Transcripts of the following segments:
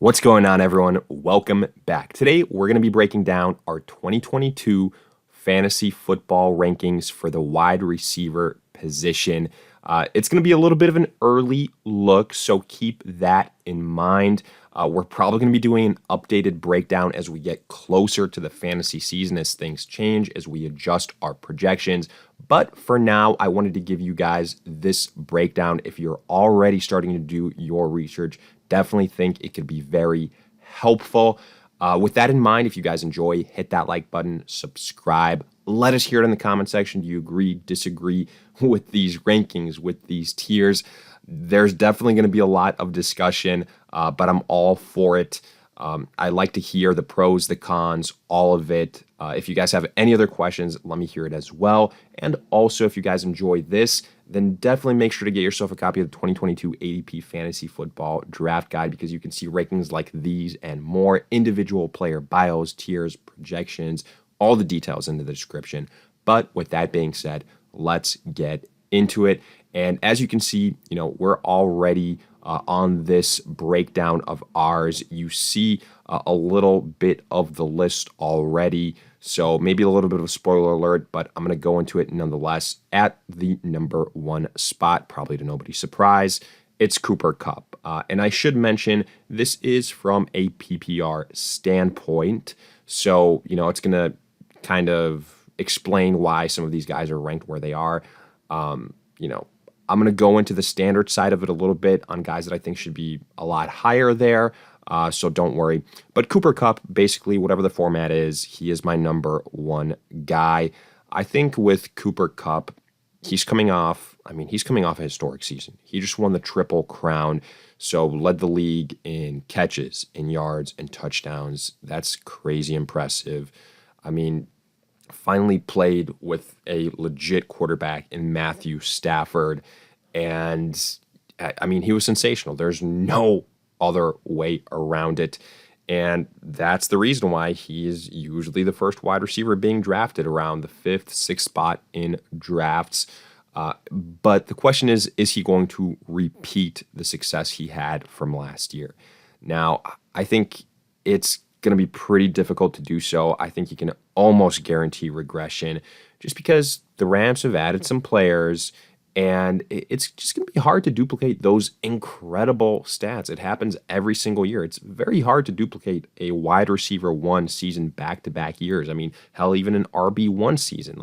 What's going on, everyone? Welcome back. Today, we're going to be breaking down our 2022 fantasy football rankings for the wide receiver position. It's going to be a little bit of an early look, so keep that in mind. We're probably going to be doing an updated breakdown as we get closer to the fantasy season, as things change, as we adjust our projections. But for now, I wanted to give you guys this breakdown. If you're already starting to do your research, definitely think it could be very helpful. With that in mind, if you guys enjoy, hit that like button, subscribe. Let us hear it in the comment section. Do you agree, disagree with these rankings, with these tiers? There's definitely going to be a lot of discussion, but I'm all for it. I like to hear the pros, the cons, all of it. If you guys have any other questions, let me hear it as well. And also, if you guys enjoy this, then definitely make sure to get yourself a copy of the 2022 ADP Fantasy Football Draft Guide, because you can see rankings like these and more, individual player bios, tiers, projections, all the details in the description. But with that being said, let's get into it. And as you can see, we're already on this breakdown of ours. You see a little bit of the list already. So maybe a little bit of a spoiler alert, but I'm going to go into it nonetheless. At the number one spot, probably to nobody's surprise, it's Cooper Kupp. And I should mention, this is from a PPR standpoint. So, it's going to kind of explain why some of these guys are ranked where they are. I'm going to go into the standard side of it a little bit on guys that I think should be a lot higher there. So don't worry. But Cooper Kupp, basically, whatever the format is, he is my number one guy. I think with Cooper Kupp, he's coming off a historic season. He just won the Triple Crown. So led the league in catches, in yards, and touchdowns. That's crazy impressive. Finally played with a legit quarterback in Matthew Stafford. And he was sensational. There's no other way around it. And that's the reason why he is usually the first wide receiver being drafted around the 5th, 6th spot in drafts. But the question is he going to repeat the success he had from last year? Now, I think it's going to be pretty difficult to do so. I think you can almost guarantee regression just because the Rams have added some players, and it's just going to be hard to duplicate those incredible stats. It happens every single year. It's very hard to duplicate a wide receiver one season back-to-back years. Hell, even an RB1 season.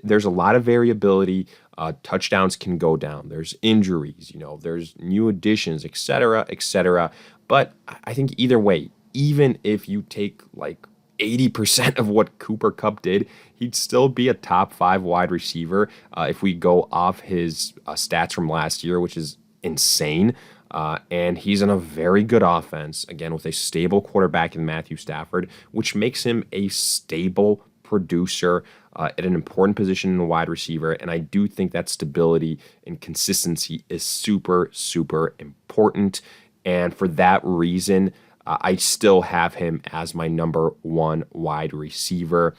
There's a lot of variability. Touchdowns can go down. There's injuries, there's new additions, et cetera, et cetera. But I think either way, even if you take 80% of what Cooper Kupp did, he'd still be a top 5 wide receiver if we go off his stats from last year, which is insane. And he's in a very good offense, again, with a stable quarterback in Matthew Stafford, which makes him a stable producer at an important position in the wide receiver. And I do think that stability and consistency is super, super important. And for that reason, I still have him as my number one wide receiver.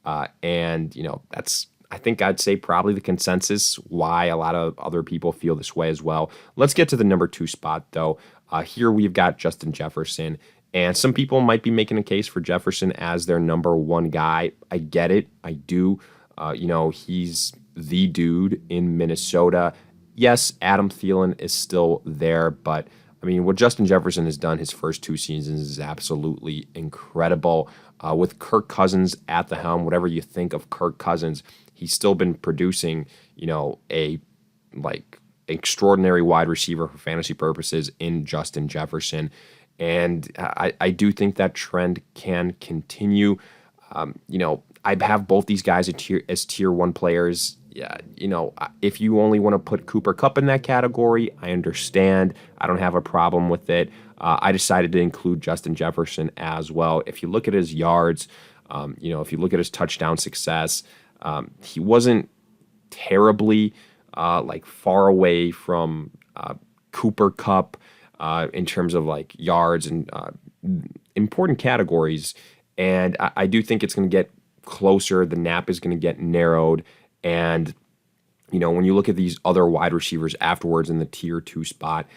That's, I think I'd say, probably the consensus why a lot of other people feel this way as well. Let's get to the number 2 spot, though. Here we've got Justin Jefferson. And some people might be making a case for Jefferson as their number one guy. I get it. I do. He's the dude in Minnesota. Yes, Adam Thielen is still there, but what Justin Jefferson has done his first 2 seasons is absolutely incredible. With Kirk Cousins at the helm, whatever you think of Kirk Cousins, he's still been producing, a extraordinary wide receiver for fantasy purposes in Justin Jefferson. And I do think that trend can continue. I have both these guys as tier 1 players. Yeah, if you only want to put Cooper Kupp in that category, I understand. I don't have a problem with it. I decided to include Justin Jefferson as well. If you look at his yards, if you look at his touchdown success, he wasn't terribly far away from Cooper Kupp in terms of yards and important categories. And I do think it's going to get closer. The nap is going to get narrowed. And, when you look at these other wide receivers afterwards in the tier 2 spot,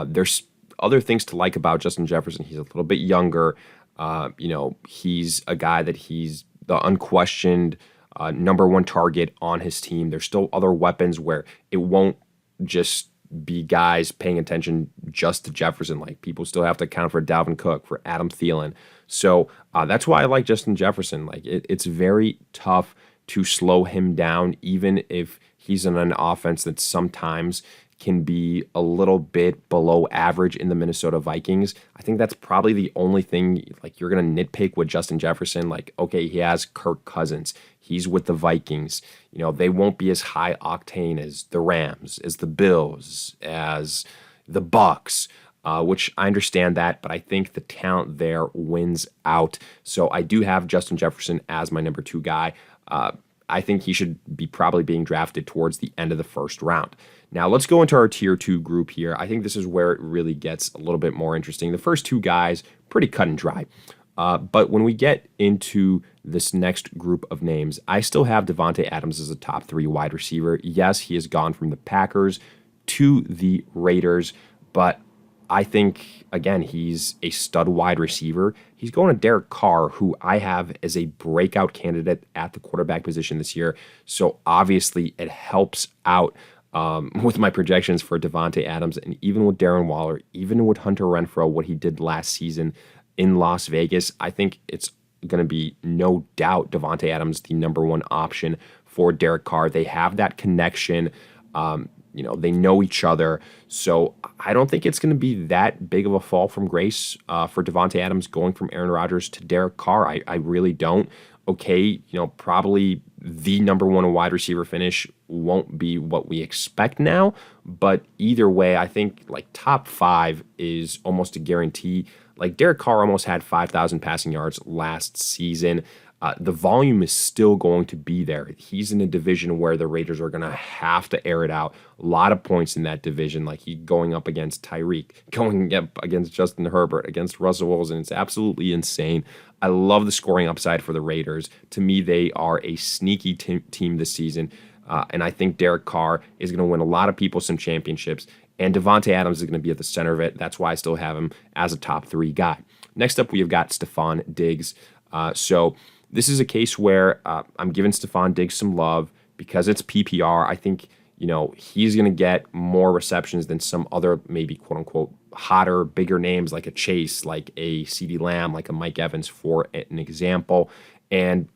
there's other things to like about Justin Jefferson, he's a little bit younger. He's a guy that he's the unquestioned number one target on his team. There's still other weapons where it won't just be guys paying attention just to Jefferson. Like, people still have to account for Dalvin Cook, for Adam Thielen. So that's why I like Justin Jefferson. Like, it's very tough to slow him down, even if he's in an offense that sometimes can be a little bit below average in the Minnesota Vikings. I think that's probably the only thing, like, you're going to nitpick with Justin Jefferson. Like, okay, he has Kirk Cousins. He's with the Vikings. They won't be as high octane as the Rams, as the Bills, as the Bucks, which I understand that, but I think the talent there wins out. So I do have Justin Jefferson as my number 2 guy. I think he should be probably being drafted towards the end of the first round. Now, let's go into our tier 2 group here. I think this is where it really gets a little bit more interesting. The first 2 guys, pretty cut and dry. But when we get into this next group of names, I still have Devonte Adams as a top 3 wide receiver. Yes, he has gone from the Packers to the Raiders, but I think, again, he's a stud wide receiver. He's going to Derek Carr, who I have as a breakout candidate at the quarterback position this year. So obviously it helps out with my projections for Devonte Adams, and even with Darren Waller, even with Hunter Renfrow, what he did last season in Las Vegas, I think it's going to be no doubt Devonte Adams the number 1 option for Derek Carr. They have that connection. They know each other. So I don't think it's going to be that big of a fall from grace for Devonte Adams going from Aaron Rodgers to Derek Carr. I really don't. Okay, probably the number 1 wide receiver finish won't be what we expect now, but either way, I think like top 5 is almost a guarantee. Like, Derek Carr almost had 5,000 passing yards last season. The volume is still going to be there. He's in a division where the Raiders are going to have to air it out. A lot of points in that division, like he going up against Tyreek, going up against Justin Herbert, against Russell Wilson. It's absolutely insane. I love the scoring upside for the Raiders. To me, they are a sneaky team this season, and I think Derek Carr is going to win a lot of people some championships, and Devonte Adams is going to be at the center of it. That's why I still have him as a top 3 guy. Next up, we have got Stefan Diggs. So this is a case where I'm giving Stefan Diggs some love because it's PPR. I think, he's going to get more receptions than some other maybe quote-unquote hotter, bigger names like a Chase, like a CeeDee Lamb, like a Mike Evans, for an example. And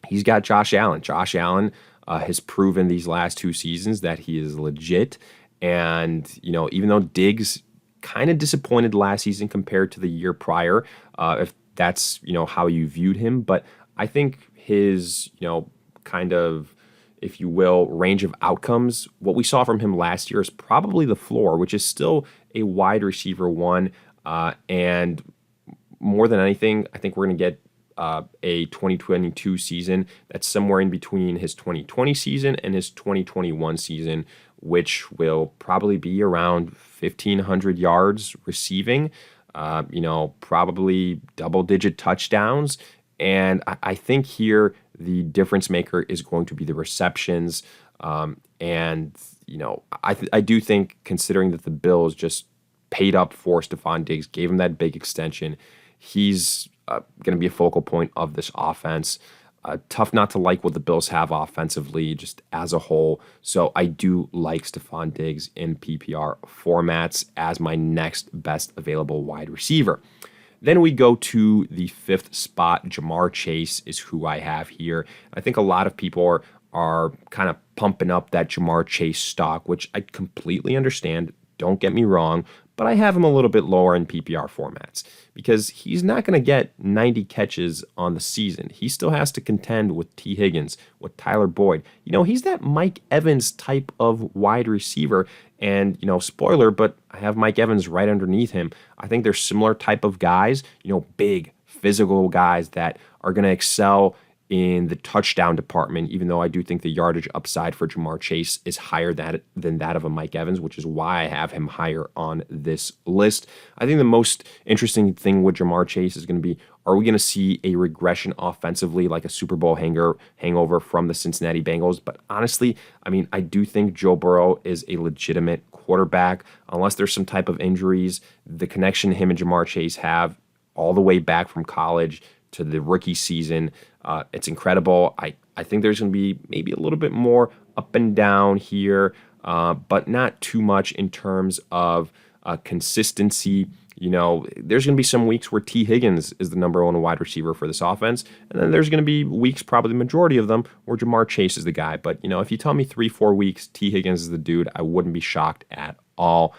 he's got Josh Allen. Josh Allen has proven these last 2 seasons that he is legit. And, even though Diggs kind of disappointed last season compared to the year prior, if that's, how you viewed him, but I think his, kind of, if you will, range of outcomes, what we saw from him last year is probably the floor, which is still a wide receiver 1. And more than anything, I think we're going to get a 2022 season that's somewhere in between his 2020 season and his 2021 season, which will probably be around 1,500 yards receiving, probably double-digit touchdowns. And I think here the difference maker is going to be the receptions. I do think, considering that the Bills just paid up for Stefan Diggs, gave him that big extension, he's going to be a focal point of this offense. Tough not to like what the Bills have offensively just as a whole. So I do like Stefan Diggs in PPR formats as my next best available wide receiver. Then we go to the 5th spot. Jamar Chase is who I have here. I think a lot of people are kind of pumping up that Jamar Chase stock, which I completely understand. Don't get me wrong, but I have him a little bit lower in PPR formats because he's not going to get 90 catches on the season. He still has to contend with T. Higgins, with Tyler Boyd. He's that Mike Evans type of wide receiver. And, spoiler, but I have Mike Evans right underneath him. I think they're similar type of guys, big, physical guys that are going to excel in the touchdown department, even though I do think the yardage upside for Jamar Chase is higher than that of a Mike Evans, which is why I have him higher on this list. I think the most interesting thing with Jamar Chase is going to be, are we going to see a regression offensively like a Super Bowl hangover from the Cincinnati Bengals? But honestly, I mean, I do think Joe Burrow is a legitimate quarterback. Unless there's some type of injuries, the connection him and Jamar Chase have all the way back from college to the rookie season, it's incredible. I think there's going to be maybe a little bit more up and down here, but not too much in terms of consistency. You know, there's going to be some weeks where T. Higgins is the number one wide receiver for this offense, and then there's going to be weeks, probably the majority of them, where Jamar Chase is the guy. But, you know, if you tell me 3-4 weeks T. Higgins is the dude, I wouldn't be shocked at all.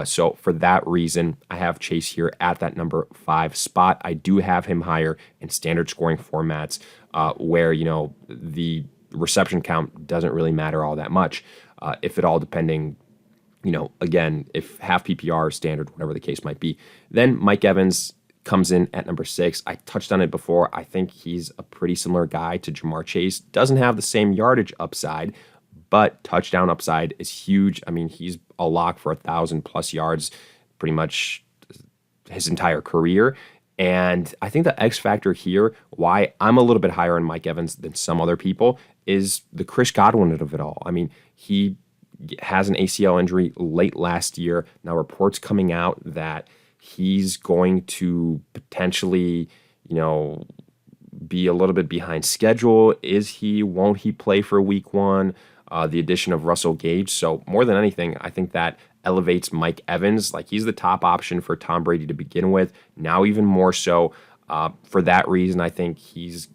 So for that reason, I have Chase here at that number 5 spot. I do have him higher in standard scoring formats where, you know, the reception count doesn't really matter all that much, if at all, depending, you know, again, if half PPR, standard, whatever the case might be. Then Mike Evans comes in at number 6. I touched on it before. I think he's a pretty similar guy to Jamar Chase. Doesn't have the same yardage upside, but touchdown upside is huge. I mean, he's a lock for 1,000+ yards pretty much his entire career. And I think the X factor here, why I'm a little bit higher on Mike Evans than some other people, is the Chris Godwin of it all. I mean, he has an ACL injury late last year. Now reports coming out that he's going to potentially, you know, be a little bit behind schedule. Won't he play for week 1? The addition of Russell Gage. So more than anything, I think that elevates Mike Evans. Like, he's the top option for Tom Brady to begin with. Now even more so. For that reason, I think he's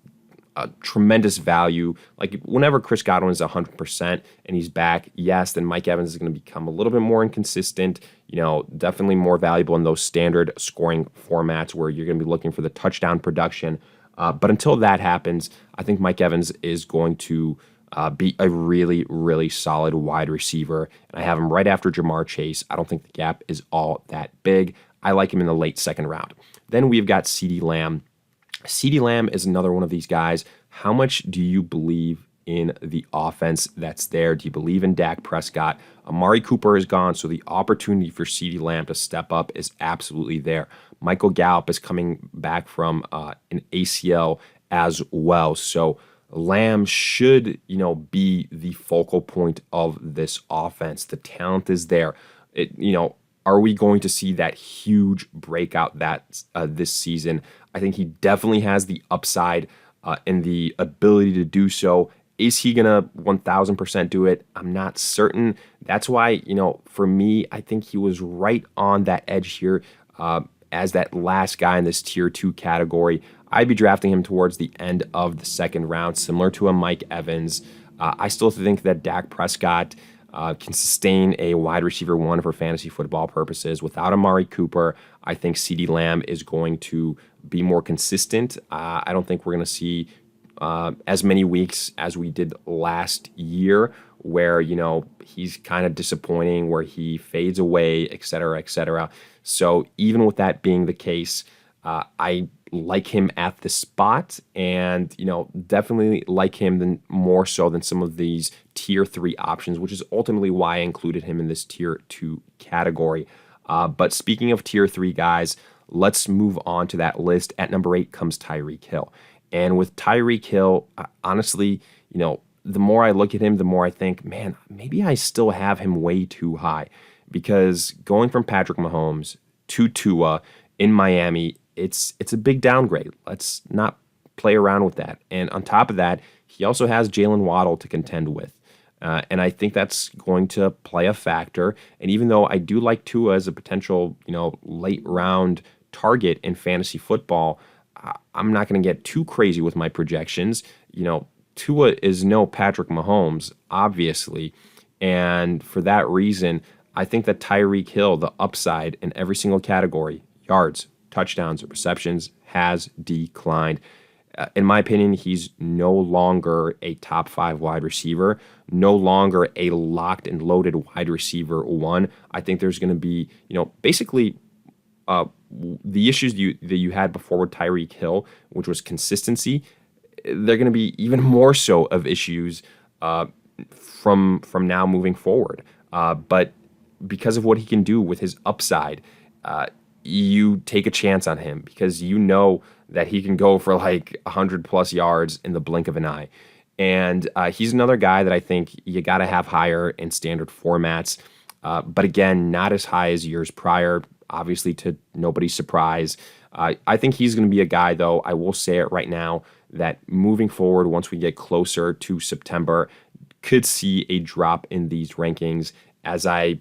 a tremendous value. Like, whenever Chris Godwin is 100% and he's back, yes, then Mike Evans is going to become a little bit more inconsistent. You know, definitely more valuable in those standard scoring formats where you're going to be looking for the touchdown production. But until that happens, I think Mike Evans is going to be a really, really solid wide receiver. And I have him right after Jamar Chase. I don't think the gap is all that big. I like him in the late second round. Then we've got CeeDee Lamb. CeeDee Lamb is another one of these guys. How much do you believe in the offense that's there? Do you believe in Dak Prescott? Amari Cooper is gone, so the opportunity for CeeDee Lamb to step up is absolutely there. Michael Gallup is coming back from an ACL as well. So Lamb should, you know, be the focal point of this offense. The talent is there. Are we going to see that huge breakout this season? I think he definitely has the upside and the ability to do so. Is he going to 1,000% do it? I'm not certain. That's why, you know, for me, I think he was right on that edge here as that last guy in this tier 2 category. I'd be drafting him towards the end of the second round, similar to a Mike Evans. I still think that Dak Prescott can sustain a wide receiver 1 for fantasy football purposes. Without Amari Cooper, I think CeeDee Lamb is going to be more consistent. I don't think we're going to see as many weeks as we did last year where, you know, he's kind of disappointing, where he fades away, et cetera, et cetera. So even with that being the case, I like him at the spot, and, you know, definitely like him more so than some of these tier 3 options, which is ultimately why I included him in this tier 2 category. But speaking of tier 3 guys, let's move on to that list. At number 8 comes Tyreek Hill. And with Tyreek Hill, honestly, you know, the more I look at him, the more I think, man, maybe I still have him way too high, because going from Patrick Mahomes to Tua in Miami, it's a big downgrade. Let's not play around with that. And on top of that, he also has Jalen Waddle to contend with. And I think that's going to play a factor. And even though I do like Tua as a potential, you know, late round target in fantasy football, I'm not going to get too crazy with my projections. You know, Tua is no Patrick Mahomes, obviously. And for that reason, I think that Tyreek Hill, the upside in every single category, yards, touchdowns, receptions, has declined. In my opinion, he's no longer a top 5 wide receiver, no longer a locked and loaded wide receiver 1. I think there's going to be, you know, basically the issues that you had before with Tyreek Hill, which was consistency. they're going to be even more so of issues from now moving forward. But because of what he can do with his upside, you take a chance on him because you know that he can go for like 100 plus yards in the blink of an eye. And he's another guy that I think you got to have higher in standard formats. But again, not as high as years prior, obviously to nobody's surprise. I think he's going to be a guy, though, I will say it right now, that moving forward, once we get closer to September, could see a drop in these rankings as I,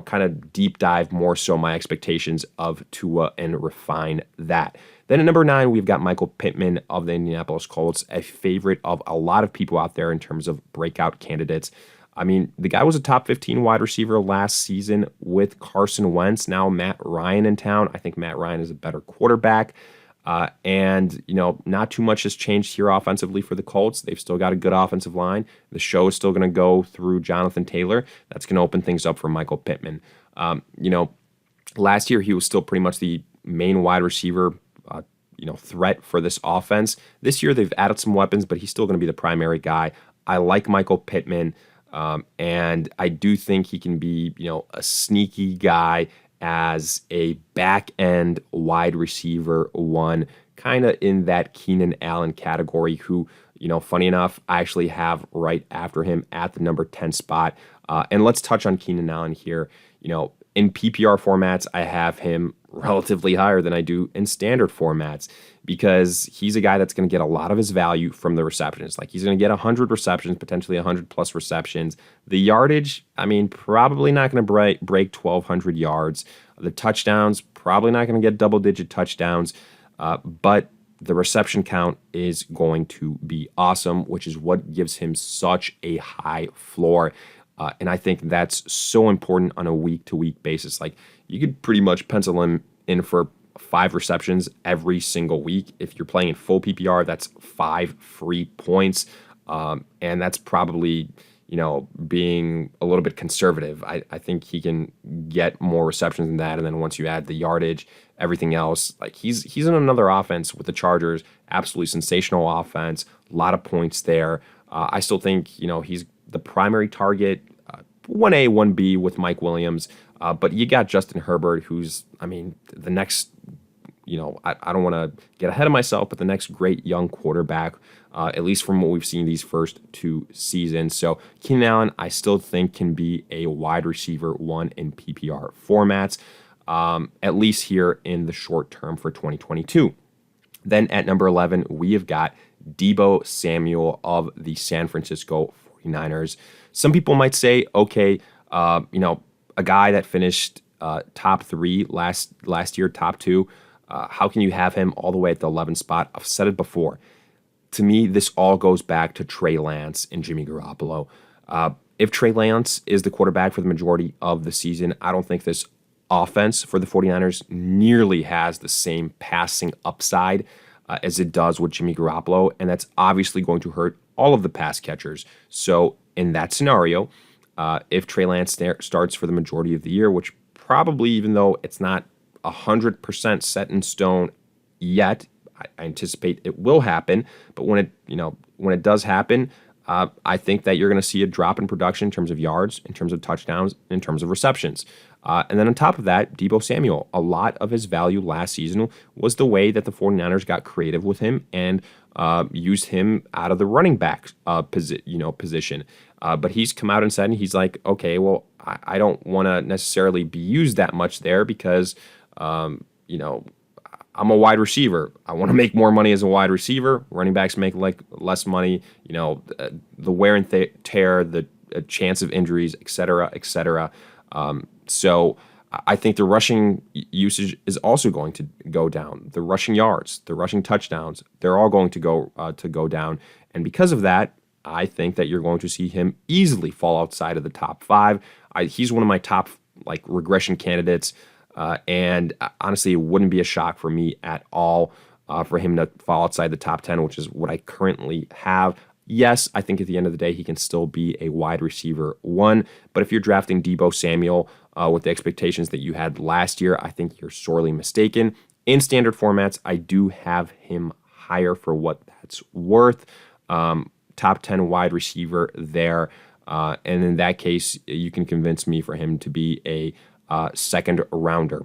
kind of deep dive more so my expectations of Tua and refine that. Then at number 9, we've got Michael Pittman of the Indianapolis Colts, a favorite of a lot of people out there in terms of breakout candidates. I mean, the guy was a top 15 wide receiver last season with Carson Wentz. Now Matt Ryan in town. I think Matt Ryan is a better quarterback. And not too much has changed here offensively for the Colts. They've still got a good offensive line. The show is still going to go through Jonathan Taylor. That's going to open things up for Michael Pittman. Last year he was still pretty much the main wide receiver, threat for this offense. This year they've added some weapons, but he's still going to be the primary guy. I like Michael Pittman, and I do think he can be, a sneaky guy as a back-end wide receiver one, kind of in that Keenan Allen category, who, funny enough, I actually have right after him at the number 10 spot. And let's touch on Keenan Allen here. In PPR formats, I have him relatively higher than I do in standard formats because he's a guy that's going to get a lot of his value from the receptions. Like he's going to get 100 receptions, potentially 100 plus receptions. The yardage, probably not going to break 1,200 yards. The touchdowns, probably not going to get double-digit touchdowns, but the reception count is going to be awesome, which is what gives him such a high floor. And I think that's so important on a week-to-week basis. Like you could pretty much pencil him in for 5 receptions every single week. If you're playing in full PPR, that's 5 free points. And that's probably, being a little bit conservative. I think he can get more receptions than that. And then once you add the yardage, everything else, like he's in another offense with the Chargers, absolutely sensational offense, a lot of points there. I still think, he's the primary target, 1A, 1B with Mike Williams. But you got Justin Herbert, who's, the next, I don't want to get ahead of myself, but the next great young quarterback, at least from what we've seen these first 2 seasons. So Keenan Allen, I still think can be a wide receiver one in PPR formats, at least here in the short term for 2022. Then at number 11, we have got Debo Samuel of the San Francisco 49ers. Some people might say, okay, a guy that finished top 3 last year, top 2, how can you have him all the way at the 11th spot? I've said it before. To me, this all goes back to Trey Lance and Jimmy Garoppolo. If Trey Lance is the quarterback for the majority of the season, I don't think this offense for the 49ers nearly has the same passing upside as it does with Jimmy Garoppolo, and that's obviously going to hurt all of the pass catchers. So in that scenario, if Trey Lance starts for the majority of the year, which probably, even though it's not 100% set in stone yet, I anticipate it will happen. But when it does happen, I think that you're going to see a drop in production in terms of yards, in terms of touchdowns, in terms of receptions. And then on top of that, Debo Samuel, a lot of his value last season was the way that the 49ers got creative with him and used him out of the running back position. But he's come out and said, he's like, okay, well, I don't want to necessarily be used that much there because, I'm a wide receiver. I want to make more money as a wide receiver. Running backs make less money. The wear and tear, the chance of injuries, et cetera, et cetera. So I think the rushing usage is also going to go down. The rushing yards, the rushing touchdowns, they're all going to go down. And because of that, I think that you're going to see him easily fall outside of the top 5. He's one of my top regression candidates. And honestly, it wouldn't be a shock for me at all for him to fall outside the top 10, which is what I currently have. Yes, I think at the end of the day, he can still be a wide receiver one. But if you're drafting Debo Samuel with the expectations that you had last year, I think you're sorely mistaken. In standard formats, I do have him higher for what that's worth. Top 10 wide receiver there. And in that case, you can convince me for him to be a second rounder.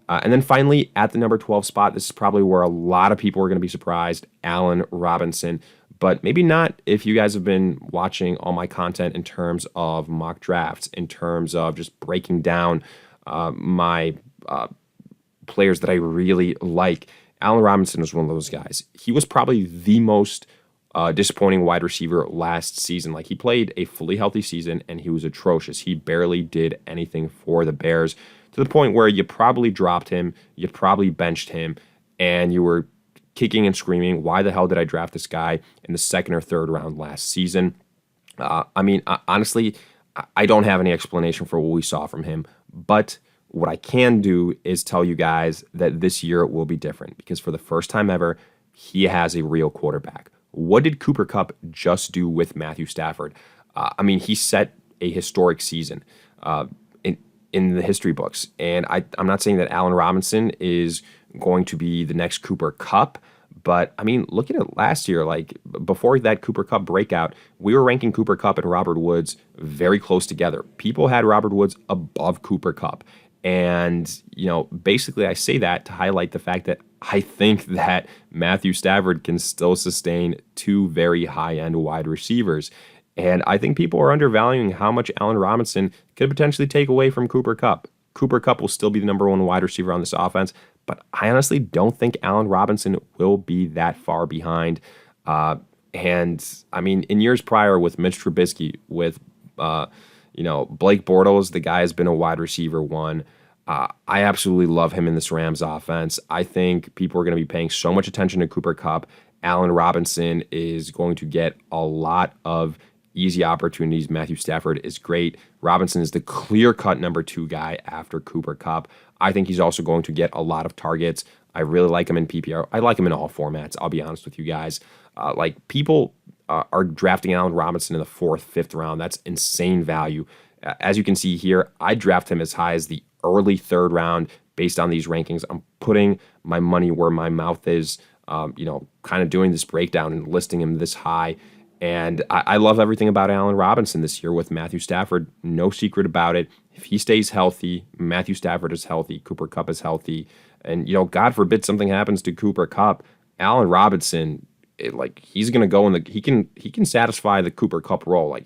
And then finally, at the number 12 spot, this is probably where a lot of people are going to be surprised, Allen Robinson. But maybe not if you guys have been watching all my content in terms of mock drafts, in terms of just breaking down my players that I really like. Allen Robinson was one of those guys. He was probably the most disappointing wide receiver last season. Like, he played a fully healthy season and he was atrocious. He barely did anything for the Bears, to the point where you probably dropped him, you probably benched him, and you were kicking and screaming, why the hell did I draft this guy in the second or third round last season? Honestly, I don't have any explanation for what we saw from him, but what I can do is tell you guys that this year will be different, because for the first time ever, he has a real quarterback. What did Cooper Kupp just do with Matthew Stafford? He set a historic season in the history books. And I'm not saying that Allen Robinson is going to be the next Cooper Kupp, but look at it last year. Like, before that Cooper Kupp breakout, we were ranking Cooper Kupp and Robert Woods very close together. People had Robert Woods above Cooper Kupp. And, basically I say that to highlight the fact that I think that Matthew Stafford can still sustain two very high-end wide receivers. And I think people are undervaluing how much Allen Robinson could potentially take away from Cooper Kupp. Cooper Kupp will still be the number one wide receiver on this offense, but I honestly don't think Allen Robinson will be that far behind. In years prior with Mitch Trubisky, with Blake Bortles, the guy has been a wide receiver one. I absolutely love him in this Rams offense. I think people are going to be paying so much attention to Cooper Kupp. Allen Robinson is going to get a lot of easy opportunities. Matthew Stafford is great. Robinson is the clear-cut number 2 guy after Cooper Kupp. I think he's also going to get a lot of targets. I really like him in PPR. I like him in all formats, I'll be honest with you guys. People are drafting Allen Robinson in the 4th, 5th round. That's insane value. As you can see here, I draft him as high as the early 3rd round based on these rankings. I'm putting my money where my mouth is, kind of doing this breakdown and listing him this high. And I love everything about Allen Robinson this year with Matthew Stafford. No secret about it. If he stays healthy, Matthew Stafford is healthy, Cooper Kupp is healthy, and God forbid something happens to Cooper Kupp, Allen Robinson, he's going to go in he can satisfy the Cooper Kupp role.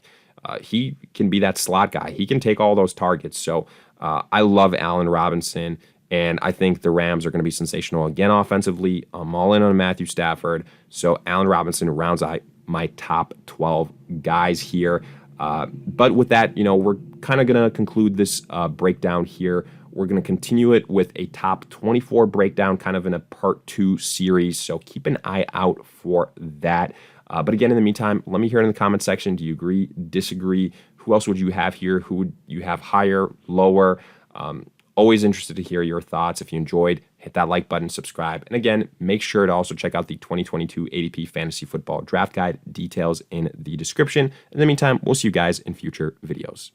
He can be that slot guy. He can take all those targets. So I love Allen Robinson, and I think the Rams are going to be sensational again offensively. I'm all in on Matthew Stafford. So Allen Robinson rounds out my top 12 guys here. But with that, we're kind of going to conclude this breakdown here. We're going to continue it with a top 24 breakdown, kind of in a part 2 series. So keep an eye out for that. But again, in the meantime, let me hear it in the comment section. Do you agree, disagree? Who else would you have here? Who would you have higher, lower? Always interested to hear your thoughts. If you enjoyed, hit that like button, subscribe. And again, make sure to also check out the 2022 ADP Fantasy Football Draft Guide. Details in the description. In the meantime, we'll see you guys in future videos.